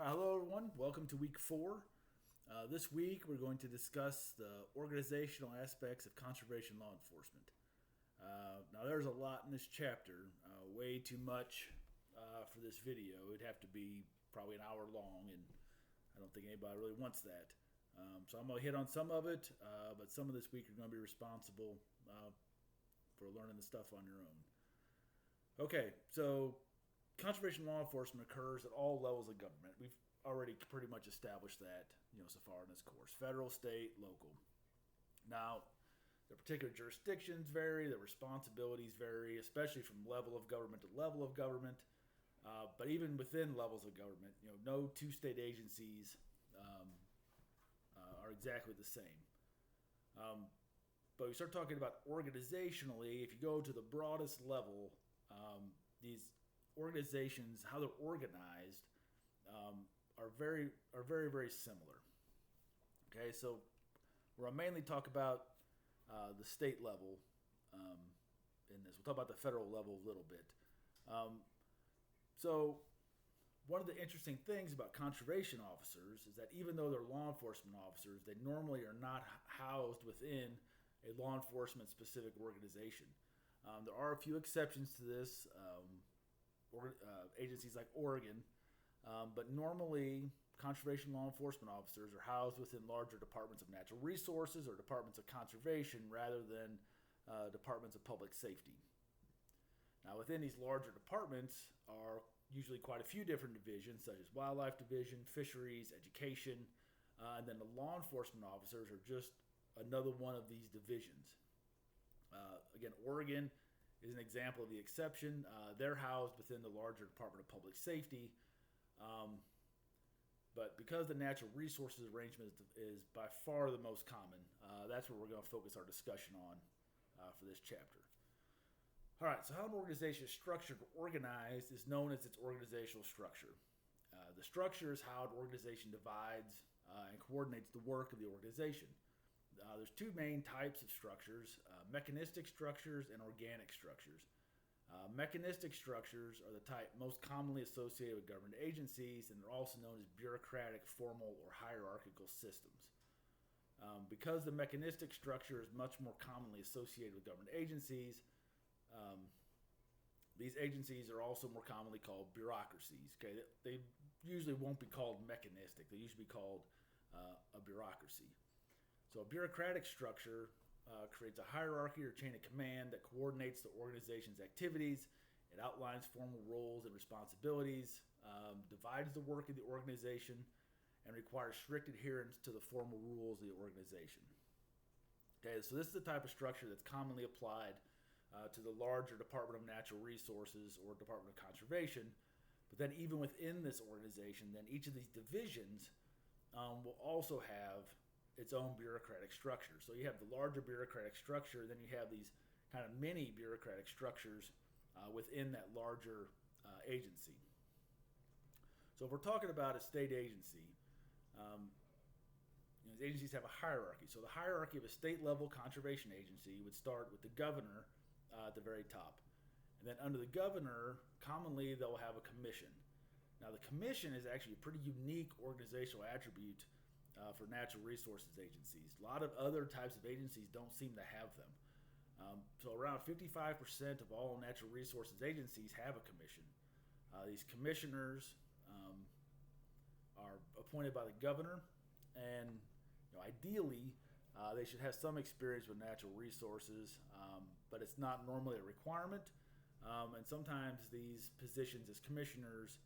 Hello, everyone. Welcome to week 4. This week, we're going to discuss the organizational aspects of conservation law enforcement. Now, there's a lot in this chapter, way too much for this video. It'd have to be probably an hour long, and I don't think anybody really wants that. So I'm going to hit on some of it, but some of this week you're going to be responsible for learning the stuff on your own. Okay, so conservation law enforcement occurs at all levels of government. We've already pretty much established that, so far in this course: federal, state, local. Now, their particular jurisdictions vary, their responsibilities vary, especially from level of government to level of government. But even within levels of government, no two state agencies are exactly the same. But we start talking about organizationally. If you go to the broadest level, these organizations, how they're organized, are very similar. Okay, so we'll mainly talk about the state level in this. We'll talk about the federal level a little bit. So one of the interesting things about conservation officers is that even though they're law enforcement officers, they normally are not housed within a law enforcement specific organization. There are a few exceptions to this. Agencies like Oregon, but normally conservation law enforcement officers are housed within larger departments of natural resources or departments of conservation rather than departments of public safety. Now, within these larger departments are usually quite a few different divisions, such as wildlife division, fisheries, education, and then the law enforcement officers are just another one of these divisions. Again, Oregon is an example of the exception. They're housed within the larger Department of Public Safety. But because the natural resources arrangement is by far the most common, that's what we're going to focus our discussion on for this chapter. All right, so how an organization is structured or organized is known as its organizational structure. The structure is how an organization divides and coordinates the work of the organization. There's two main types of structures: mechanistic structures and organic structures. Mechanistic structures are the type most commonly associated with government agencies, and they're also known as bureaucratic, formal, or hierarchical systems. Because the mechanistic structure is much more commonly associated with government agencies, these agencies are also more commonly called bureaucracies. Okay, they usually won't be called mechanistic; they usually be called a bureaucracy. So a bureaucratic structure creates a hierarchy or chain of command that coordinates the organization's activities. It outlines formal roles and responsibilities, divides the work of the organization, and requires strict adherence to the formal rules of the organization. Okay, so this is the type of structure that's commonly applied to the larger Department of Natural Resources or Department of Conservation. But then even within this organization, then each of these divisions will also have its own bureaucratic structure. So you have the larger bureaucratic structure, then you have these kind of mini bureaucratic structures within that larger agency. So if we're talking about a state agency, these agencies have a hierarchy. So the hierarchy of a state level conservation agency would start with the governor at the very top. And then under the governor, commonly they'll have a commission. Now the commission is actually a pretty unique organizational attribute for natural resources agencies. A lot of other types of agencies don't seem to have them. So around 55% of all natural resources agencies have a commission. These commissioners are appointed by the governor, and ideally they should have some experience with natural resources, but it's not normally a requirement. And sometimes these positions as commissioners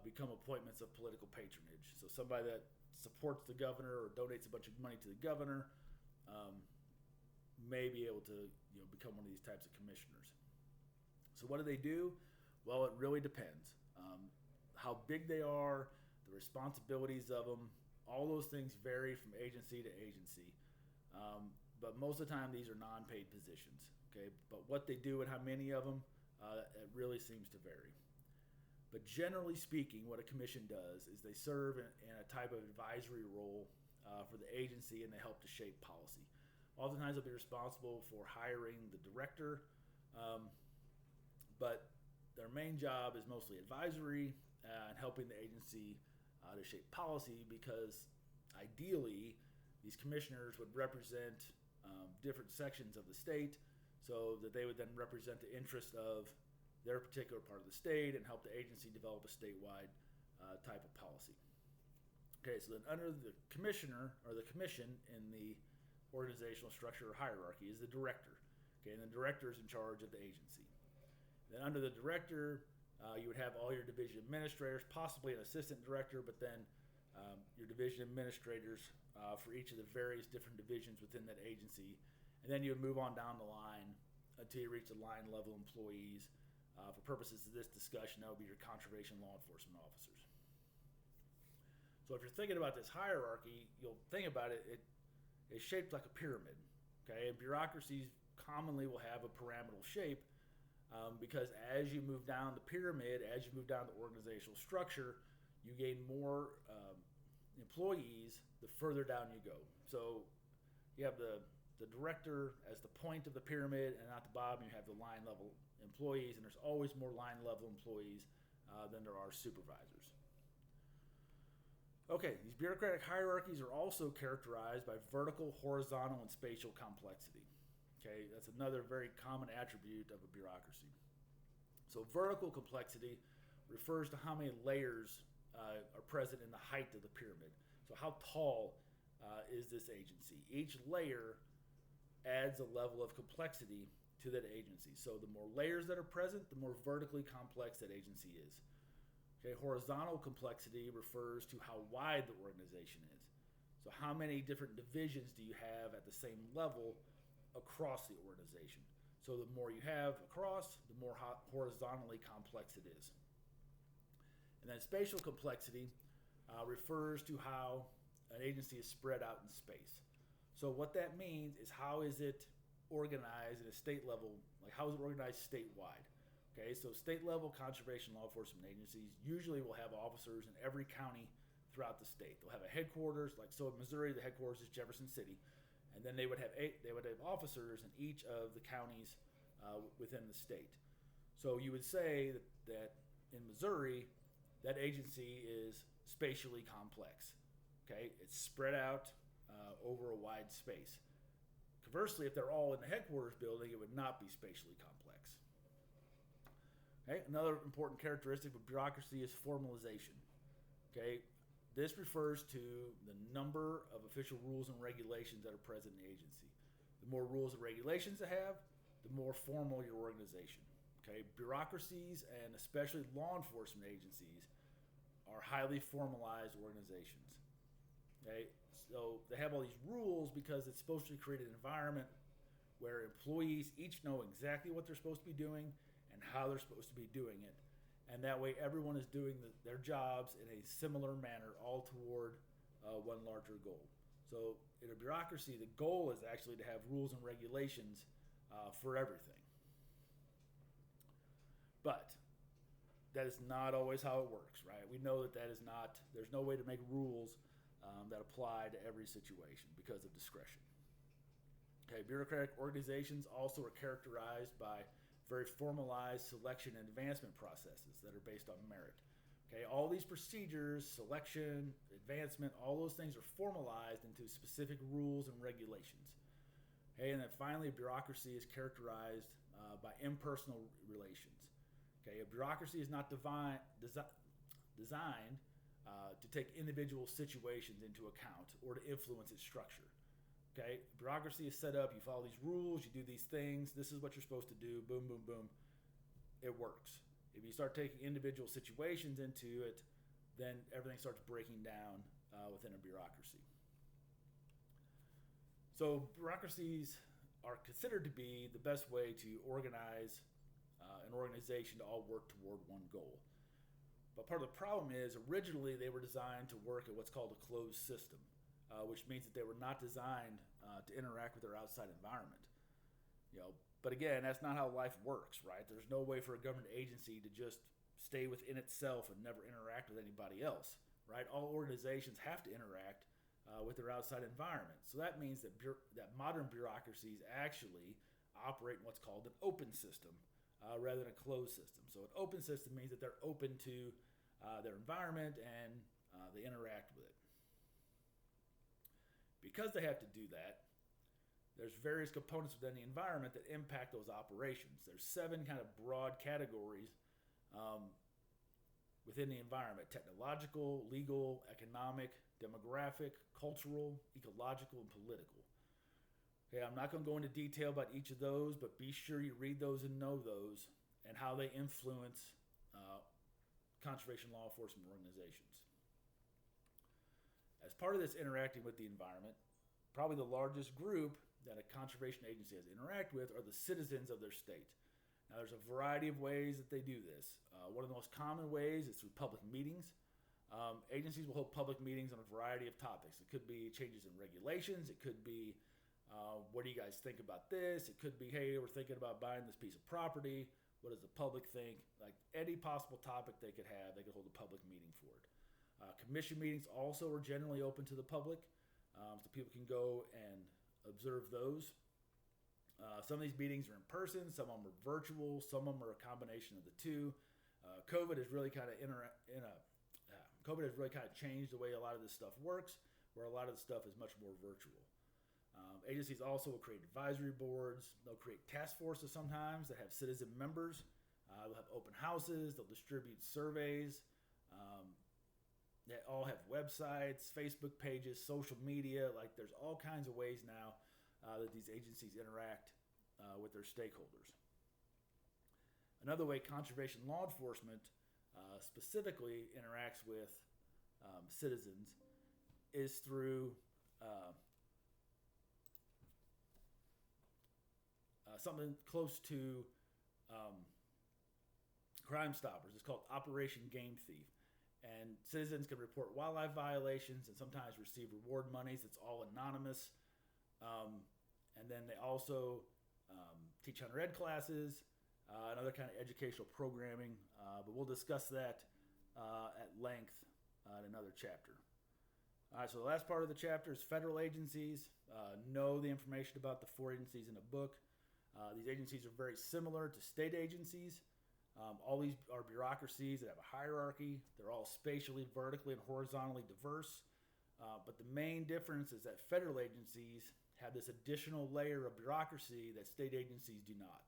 become appointments of political patronage. So somebody that supports the governor or donates a bunch of money to the governor may be able to become one of these types of commissioners. So what do they do? Well, it really depends. How big they are, the responsibilities of them, all those things vary from agency to agency. But most of the time these are non-paid positions. Okay, but what they do and how many of them, it really seems to vary. But generally speaking, what a commission does is they serve in a type of advisory role for the agency, and they help to shape policy. Oftentimes they'll be responsible for hiring the director, but their main job is mostly advisory and helping the agency to shape policy, because ideally these commissioners would represent different sections of the state, so that they would then represent the interest of their particular part of the state and help the agency develop a statewide type of policy. Okay, so then under the commissioner or the commission in the organizational structure or hierarchy is the director. Okay, and the director is in charge of the agency. Then under the director, you would have all your division administrators, possibly an assistant director, but then your division administrators for each of the various different divisions within that agency. And then you would move on down the line until you reach the line level employees. For purposes of this discussion, that would be your conservation law enforcement officers. So if you're thinking about this hierarchy, you'll think about it, it's shaped like a pyramid. Okay, and bureaucracies commonly will have a pyramidal shape because as you move down the pyramid, as you move down the organizational structure, you gain more employees the further down you go. So you have the director as the point of the pyramid, and at the bottom you have the line level employees, and there's always more line level employees than there are supervisors. Okay, these bureaucratic hierarchies are also characterized by vertical, horizontal, and spatial complexity. Okay, that's another very common attribute of a bureaucracy. So vertical complexity refers to how many layers are present in the height of the pyramid. So how tall is this agency? Each layer adds a level of complexity to that agency. So the more layers that are present, the more vertically complex that agency is. Okay, horizontal complexity refers to how wide the organization is. So how many different divisions do you have at the same level across the organization? So the more you have across, the more horizontally complex it is. And then spatial complexity refers to how an agency is spread out in space. So what that means is, how is it organized at a state level? Like, how is it organized statewide? Okay, so state level conservation law enforcement agencies usually will have officers in every county throughout the state. They'll have a headquarters, like so in Missouri, the headquarters is Jefferson City, and then they would have officers in each of the counties within the state. So you would say that in Missouri, that agency is spatially complex. Okay, it's spread out over a wide space. Conversely, if they're all in the headquarters building, it would not be spatially complex. Okay, another important characteristic of bureaucracy is formalization. Okay, this refers to the number of official rules and regulations that are present in the agency. The more rules and regulations they have, the more formal your organization. Okay, bureaucracies and especially law enforcement agencies are highly formalized organizations. Okay, so they have all these rules because it's supposed to create an environment where employees each know exactly what they're supposed to be doing and how they're supposed to be doing it. And that way everyone is doing their jobs in a similar manner, all toward one larger goal. So in a bureaucracy, the goal is actually to have rules and regulations for everything. But that is not always how it works, right? We know that there's no way to make rules that apply to every situation because of discretion. Okay, bureaucratic organizations also are characterized by very formalized selection and advancement processes that are based on merit. Okay, all these procedures, selection, advancement, all those things are formalized into specific rules and regulations. Okay, and then finally, bureaucracy is characterized by impersonal relations. Okay, a bureaucracy is not designed to take individual situations into account or to influence its structure. Okay, bureaucracy is set up, you follow these rules, you do these things, this is what you're supposed to do, boom, boom, boom. It works. If you start taking individual situations into it, then everything starts breaking down within a bureaucracy. So bureaucracies are considered to be the best way to organize an organization to all work toward one goal. But part of the problem is, originally they were designed to work at what's called a closed system, which means that they were not designed to interact with their outside environment. But again, that's not how life works, right? There's no way for a government agency to just stay within itself and never interact with anybody else, right? All organizations have to interact with their outside environment. So that means that modern bureaucracies actually operate in what's called an open system rather than a closed system. So an open system means that they're open to their environment and they interact with it. Because they have to do that, there's various components within the environment that impact those operations. There's 7 kind of broad categories within the environment: technological, legal, economic, demographic, cultural, ecological, and political. Okay, I'm not going to go into detail about each of those, but be sure you read those and know those and how they influence conservation law enforcement organizations. As part of this interacting with the environment, probably the largest group that a conservation agency has to interact with are the citizens of their state. Now, there's a variety of ways that they do this. One of the most common ways is through public meetings. Agencies will hold public meetings on a variety of topics. It could be changes in regulations. It could be, what do you guys think about this? It could be, hey, we're thinking about buying this piece of property. What does the public think? Like any possible topic they could have, they could hold a public meeting for it. Commission meetings also are generally open to the public, so people can go and observe those. Some of these meetings are in person, some of them are virtual, some of them are a combination of the two. COVID has really kind of COVID has really kind of changed the way a lot of this stuff works, where a lot of the stuff is much more virtual. Agencies also will create advisory boards. They'll create task forces sometimes that have citizen members. They'll have open houses. They'll distribute surveys. They all have websites, Facebook pages, social media. Like there's all kinds of ways now that these agencies interact with their stakeholders. Another way conservation law enforcement specifically interacts with citizens is through something close to Crime Stoppers. It's called Operation Game Thief. And citizens can report wildlife violations and sometimes receive reward monies. It's all anonymous. And then they also teach hunter ed classes and other kind of educational programming. But we'll discuss that at length in another chapter. All right, so the last part of the chapter is federal agencies. Know the information about the 4 agencies in the book. These agencies are very similar to state agencies. All these are bureaucracies that have a hierarchy. They're all spatially, vertically, and horizontally diverse. But the main difference is that federal agencies have this additional layer of bureaucracy that state agencies do not.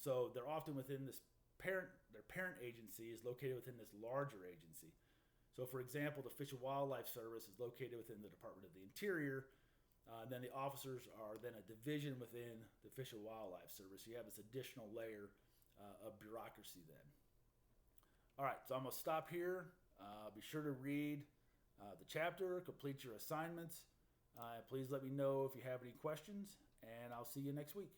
So they're often within this their parent agency is located within this larger agency. So for example, the Fish and Wildlife Service is located within the Department of the Interior. Then the officers are then a division within the Fish and Wildlife Service. So you have this additional layer of bureaucracy then. All right, so I'm going to stop here. Be sure to read the chapter, complete your assignments. Please let me know if you have any questions, and I'll see you next week.